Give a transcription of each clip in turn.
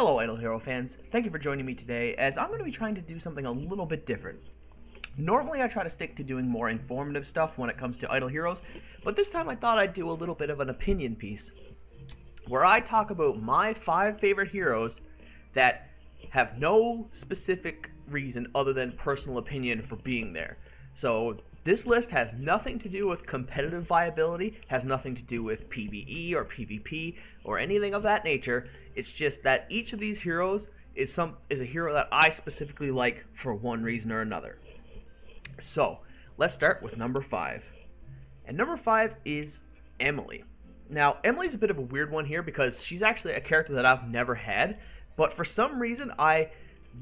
Hello Idle Hero fans, thank you for joining me today as I'm going to be trying to do something a little bit different. Normally I try to stick to doing more informative stuff when it comes to Idle Heroes, but this time I thought I'd do a little bit of an opinion piece where I talk about my 5 favorite heroes that have no specific reason other than personal opinion for being there. So this list has nothing to do with competitive viability, has nothing to do with PvE or PvP or anything of that nature. It's just that each of these heroes is a hero that I specifically like for one reason or another. So let's start with number 5. And number 5 is Emily. Now Emily's a bit of a weird one here because she's actually a character that I've never had, but for some reason I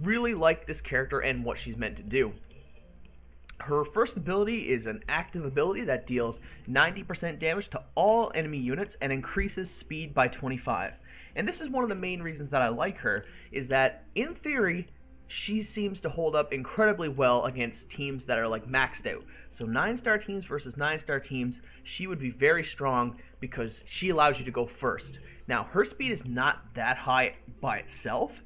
really like this character and what she's meant to do. Her first ability is an active ability that deals 90% damage to all enemy units and increases speed by 25. And this is one of the main reasons that I like her, is that in theory she seems to hold up incredibly well against teams that are like maxed out. So 9-star teams versus 9-star teams, she would be very strong because she allows you to go first. Now her speed is not that high by itself,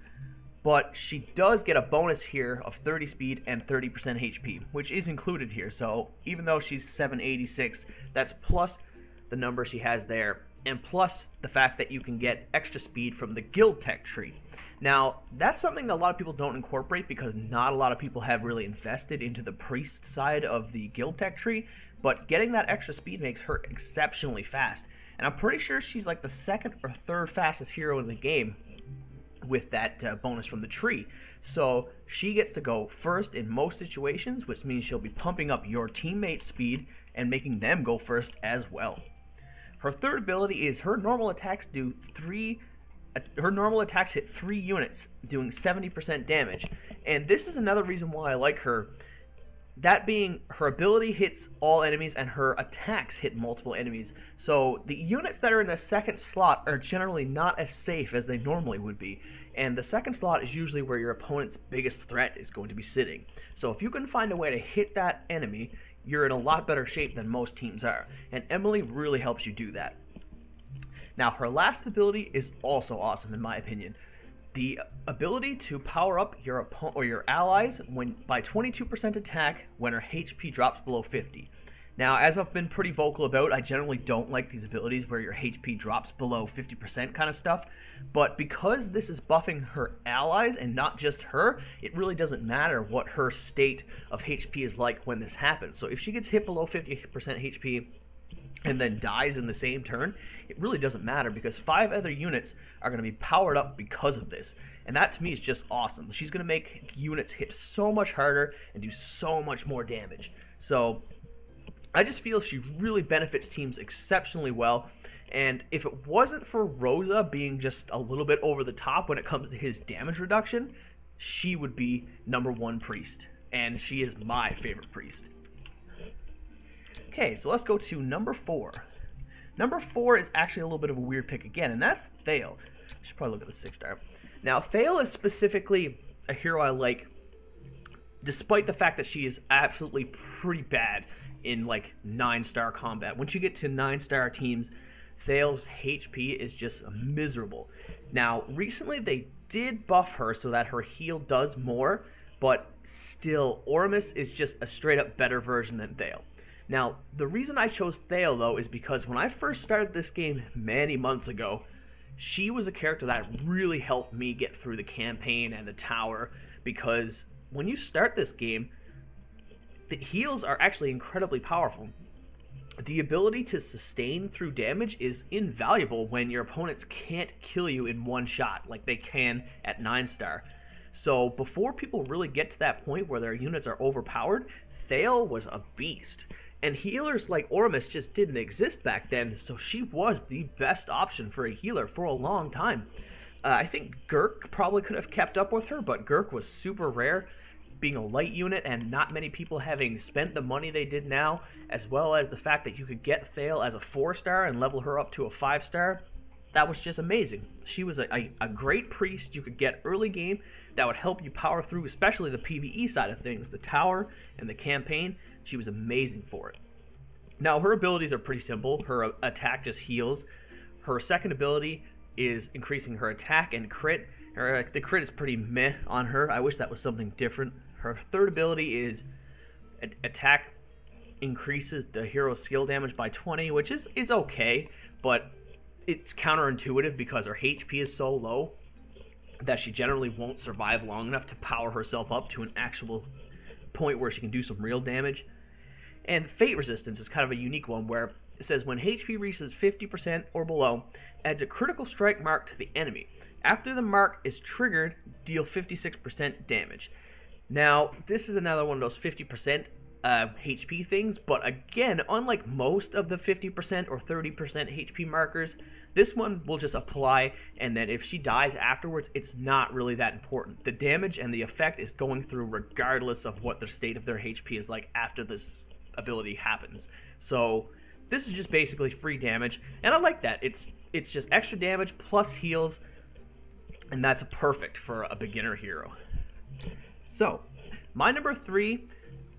but she does get a bonus here of 30 speed and 30% HP, which is included here. So even though she's 786, that's plus the number she has there, and plus the fact that you can get extra speed from the guild tech tree. Now, that's something a lot of people don't incorporate because not a lot of people have really invested into the priest side of the guild tech tree, but getting that extra speed makes her exceptionally fast. And I'm pretty sure she's like the 2nd or 3rd fastest hero in the game with that bonus from the tree. So she gets to go first in most situations, which means she'll be pumping up your teammates' speed and making them go first as well. Her third ability is her normal attacks hit 3 units, doing 70% damage. And this is another reason why I like her. That being, her ability hits all enemies and her attacks hit multiple enemies. So the units that are in the 2nd slot are generally not as safe as they normally would be. And the 2nd slot is usually where your opponent's biggest threat is going to be sitting. So if you can find a way to hit that enemy, you're in a lot better shape than most teams are. And Emily really helps you do that. Now her last ability is also awesome in my opinion. The ability to power up your opponent or your allies by 22% attack when her HP drops below 50. Now, as I've been pretty vocal about, I generally don't like these abilities where your HP drops below 50% kind of stuff, but because this is buffing her allies and not just her, it really doesn't matter what her state of HP is like when this happens. So if she gets hit below 50% HP and then dies in the same turn, it really doesn't matter because 5 other units are going to be powered up because of this. And that to me is just awesome. She's going to make units hit so much harder and do so much more damage. So I just feel she really benefits teams exceptionally well. And if it wasn't for Rosa being just a little bit over the top when it comes to his damage reduction, she would be number 1 priest. And she is my favorite priest. Okay, so let's go to number 4. Number 4 is actually a little bit of a weird pick again, and that's Thale. I should probably look at the 6-star. Now, Thale is specifically a hero I like, despite the fact that she is absolutely pretty bad in, like, 9-star combat. Once you get to 9-star teams, Thale's HP is just miserable. Now, recently they did buff her so that her heal does more, but still, Oramus is just a straight-up better version than Thale. Now, the reason I chose Thale, though, is because when I first started this game many months ago, she was a character that really helped me get through the campaign and the tower, because when you start this game, the heals are actually incredibly powerful. The ability to sustain through damage is invaluable when your opponents can't kill you in one shot like they can at 9-star. So before people really get to that point where their units are overpowered, Thale was a beast. And healers like Oramus just didn't exist back then, so she was the best option for a healer for a long time. I think Gurk probably could have kept up with her, but Gurk was super rare, being a light unit and not many people having spent the money they did now, as well as the fact that you could get Thale as a 4-star and level her up to a 5-star. That was just amazing. She was a great priest you could get early game that would help you power through, especially the PvE side of things, the tower and the campaign. She was amazing for it. Now, her abilities are pretty simple. Her attack just heals. Her second ability is increasing her attack and crit. The crit is pretty meh on her. I wish that was something different. Her third ability is attack increases the hero's skill damage by 20, which is okay, but it's counterintuitive because her HP is so low that she generally won't survive long enough to power herself up to an actual point where she can do some real damage. And Fate Resistance is kind of a unique one where it says when HP reaches 50% or below, adds a critical strike mark to the enemy. After the mark is triggered, deal 56% damage. Now, this is another one of those 50% HP things, but again, unlike most of the 50% or 30% HP markers, this one will just apply, and then if she dies afterwards, it's not really that important. The damage and the effect is going through regardless of what the state of their HP is like after this ability happens. So this is just basically free damage, and I like that. It's just extra damage plus heals, and that's perfect for a beginner hero. So, my number 3,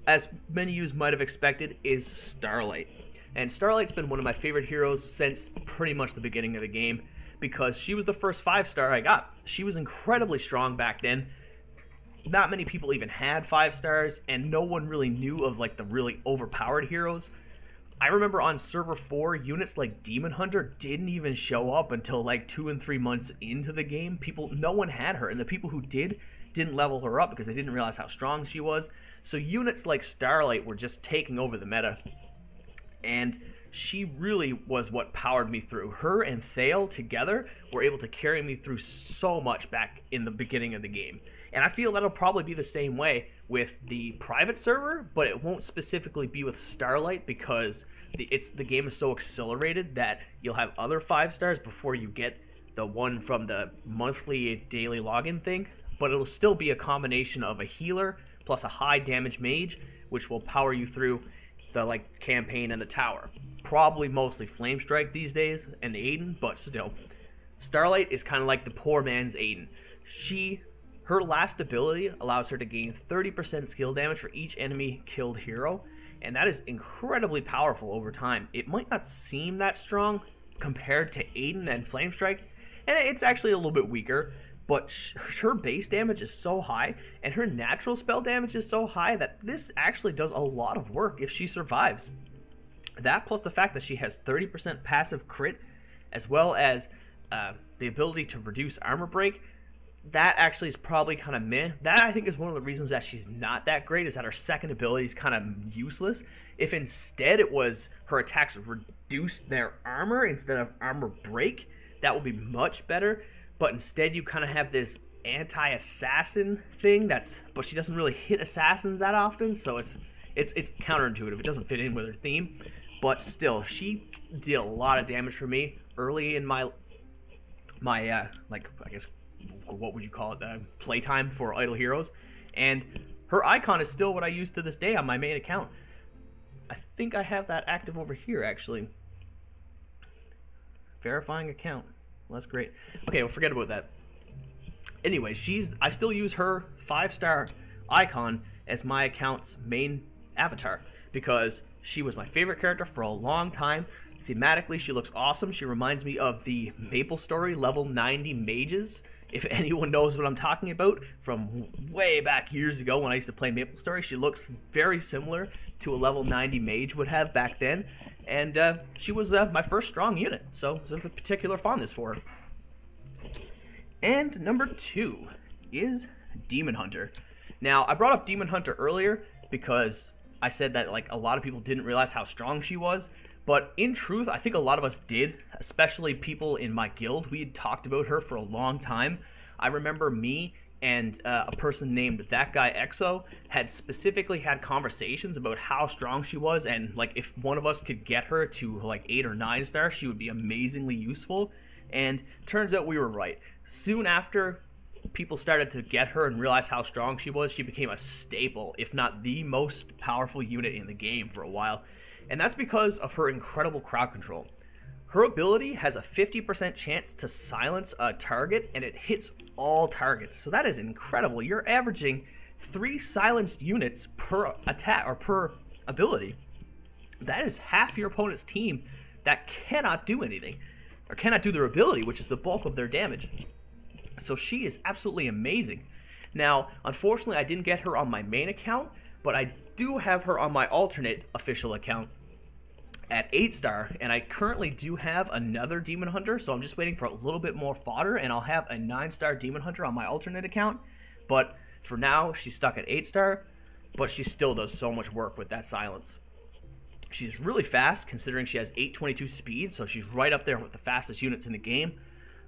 as many of you might have expected, is Starlight. And Starlight's been one of my favorite heroes since pretty much the beginning of the game, because she was the first 5-star I got. She was incredibly strong back then. Not many people even had 5 stars, and no one really knew of like the really overpowered heroes. I remember on server 4, units like Demon Hunter didn't even show up until like 2 and 3 months into the game. No one had her, and the people who didn't level her up because they didn't realize how strong she was. So units like Starlight were just taking over the meta, and she really was what powered me through. Her and Thale together were able to carry me through so much back in the beginning of the game. And I feel that'll probably be the same way with the private server, but it won't specifically be with Starlight because the game is so accelerated that you'll have other 5 stars before you get the one from the monthly daily login thing. But it'll still be a combination of a healer plus a high damage mage, which will power you through the like campaign and the tower. Probably mostly Flame Strike these days and Aiden, but still. Starlight is kind of like the poor man's Aiden. Her last ability allows her to gain 30% skill damage for each enemy killed hero, and that is incredibly powerful over time. It might not seem that strong compared to Aiden and Flame Strike, and it's actually a little bit weaker, but her base damage is so high, and her natural spell damage is so high that this actually does a lot of work if she survives. That plus the fact that she has 30% passive crit, as well as the ability to reduce armor break, that actually is probably kind of meh. That I think is one of the reasons that she's not that great, is that her second ability is kind of useless. If instead it was her attacks reduce their armor instead of armor break, that would be much better. But instead you kind of have this anti-assassin thing but she doesn't really hit assassins that often, so it's counterintuitive. It doesn't fit in with her theme, but still, she did a lot of damage for me early in my like, I guess, what would you call it, playtime for Idle Heroes. And her icon is still what I use to this day on my main account. I think I have that active over here, actually. Verifying account. Well, that's great. Okay, well, forget about that. Anyway, I still use her 5-star icon as my account's main avatar because she was my favorite character for a long time. Thematically, she looks awesome. She reminds me of the MapleStory level 90 mages. If anyone knows what I'm talking about from way back years ago when I used to play MapleStory, she looks very similar to a level 90 mage would have back then. And she was my first strong unit, so there's a particular fondness for her. And number 2 is Demon Hunter. Now, I brought up Demon Hunter earlier because I said that like a lot of people didn't realize how strong she was. But in truth, I think a lot of us did, especially people in my guild. We had talked about her for a long time. I remember me and a person named That Guy Exo had specifically had conversations about how strong she was, and like if one of us could get her to like 8 or 9 stars, she would be amazingly useful. And turns out we were right. Soon after people started to get her and realize how strong she was, she became a staple, if not the most powerful unit in the game for a while. And that's because of her incredible crowd control. Her ability has a 50% chance to silence a target, and it hits all targets. So that is incredible. You're averaging 3 silenced units per attack or per ability. That is half your opponent's team that cannot do anything, or cannot do their ability, which is the bulk of their damage. So she is absolutely amazing. Now, unfortunately, I didn't get her on my main account, but I do have her on my alternate official account at 8-star, and I currently do have another Demon Hunter, so I'm just waiting for a little bit more fodder, and I'll have a 9-star Demon Hunter on my alternate account. But for now, she's stuck at 8-star, but she still does so much work with that silence. She's really fast, considering she has 822 speed, so she's right up there with the fastest units in the game.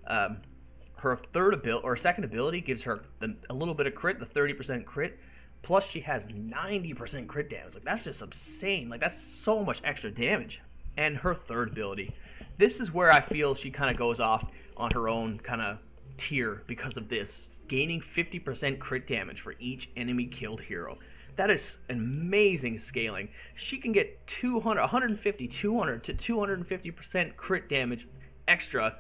Her second ability gives her a little bit of crit, the 30% crit, plus she has 90% crit damage. Like, that's just insane. Like, that's so much extra damage. And her third ability, this is where I feel she kind of goes off on her own kind of tier because of this, gaining 50% crit damage for each enemy killed hero. That is amazing scaling. She can get 150, 200 to 250% crit damage extra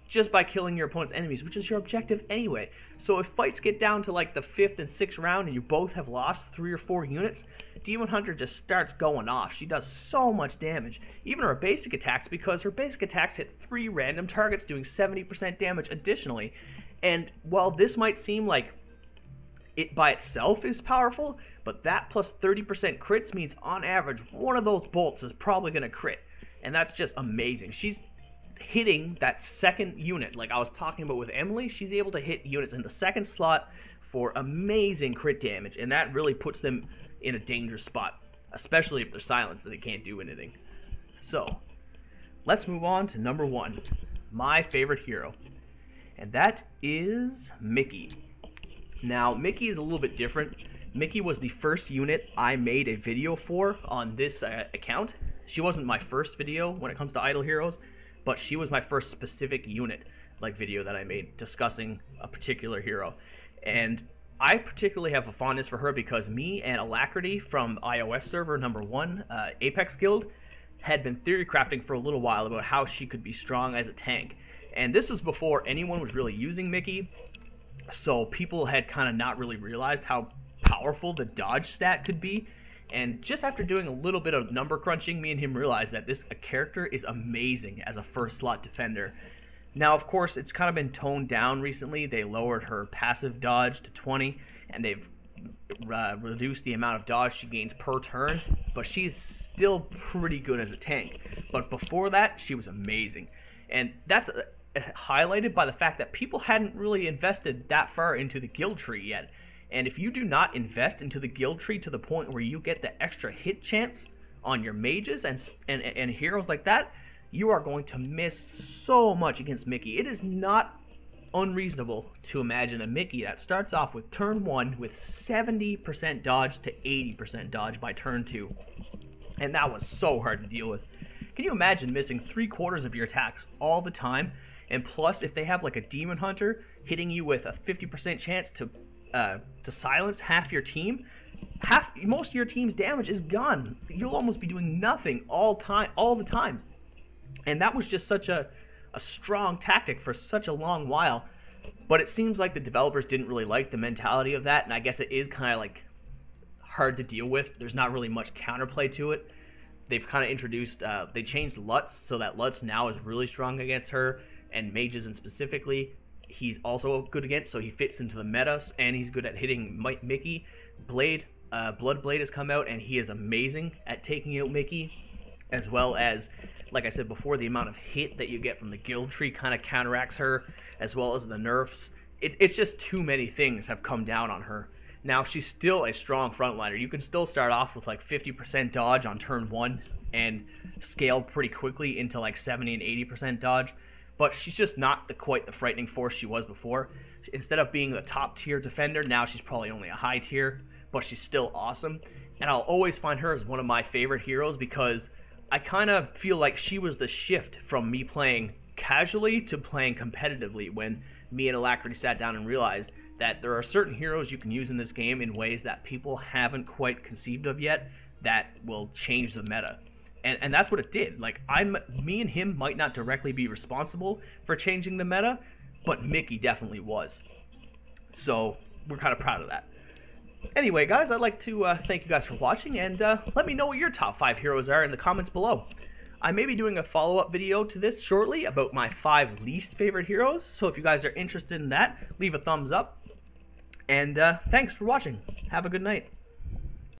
just by killing your opponent's enemies, which is your objective anyway. So if fights get down to like the 5th and 6th round and you both have lost 3 or 4 units, Demon Hunter just starts going off. She does so much damage. Even her basic attacks, because her basic attacks hit 3 random targets doing 70% damage additionally. And while this might seem like it by itself is powerful, but that plus 30% crits means on average one of those bolts is probably going to crit. And that's just amazing. She's hitting that second unit like I was talking about with Emily. She's able to hit units in the second slot for amazing crit damage, and that really puts them in a dangerous spot, especially if they're silenced and they can't do anything. So let's move on to number 1, my favorite hero, and that is Mickey. Now, Mickey is a little bit different. Mickey was the first unit I made a video for on this account. She wasn't my first video when it comes to idle heroes, but she was my first specific unit like video that I made discussing a particular hero. And I particularly have a fondness for her because me and Alacrity from iOS server number 1, Apex Guild, had been theory crafting for a little while about how she could be strong as a tank. And this was before anyone was really using Mickey, so people had kind of not really realized how powerful the dodge stat could be. And just after doing a little bit of number crunching, me and him realized that this character is amazing as a first slot defender. Now, of course, it's kind of been toned down recently. They lowered her passive dodge to 20, and they've reduced the amount of dodge she gains per turn, but she's still pretty good as a tank. But before that, she was amazing. And that's highlighted by the fact that people hadn't really invested that far into the guild tree yet. And if you do not invest into the guild tree to the point where you get the extra hit chance on your mages and heroes like that, you are going to miss so much against Mickey. It is not unreasonable to imagine a Mickey that starts off with turn 1 with 70% dodge to 80% dodge by turn 2. And that was so hard to deal with. Can you imagine missing 3/4 of your attacks all the time? And plus, if they have like a Demon Hunter hitting you with a 50% chance to silence half your team, most of your team's damage is gone. You'll almost be doing nothing all the time. And that was just such a strong tactic for such a long while. But it seems like the developers didn't really like the mentality of that, and I guess it is kind of like hard to deal with. There's not really much counterplay to it. They've kind of introduced, they changed Lutz so that Lutz now is really strong against her, and mages and specifically he's also good against, so he fits into the meta, and he's good at hitting Mickey. Bloodblade has come out, and he is amazing at taking out Mickey, as well as, like I said before, the amount of hit that you get from the guild tree kind of counteracts her, as well as the nerfs. It's just too many things have come down on her. Now, she's still a strong frontliner. You can still start off with like 50% dodge on turn 1 and scale pretty quickly into like 70 and 80% dodge, but she's just not quite the frightening force she was before. Instead of being the top tier defender, now she's probably only a high tier, but she's still awesome. And I'll always find her as one of my favorite heroes because I kind of feel like she was the shift from me playing casually to playing competitively, when me and Alacrity sat down and realized that there are certain heroes you can use in this game in ways that people haven't quite conceived of yet that will change the meta. And that's what it did. Like, me and him might not directly be responsible for changing the meta, but Mickey definitely was. So we're kind of proud of that. Anyway, guys, I'd like to thank you guys for watching, and let me know what your top 5 heroes are in the comments below. I may be doing a follow-up video to this shortly about my 5 least favorite heroes. So if you guys are interested in that, leave a thumbs up. And thanks for watching. Have a good night.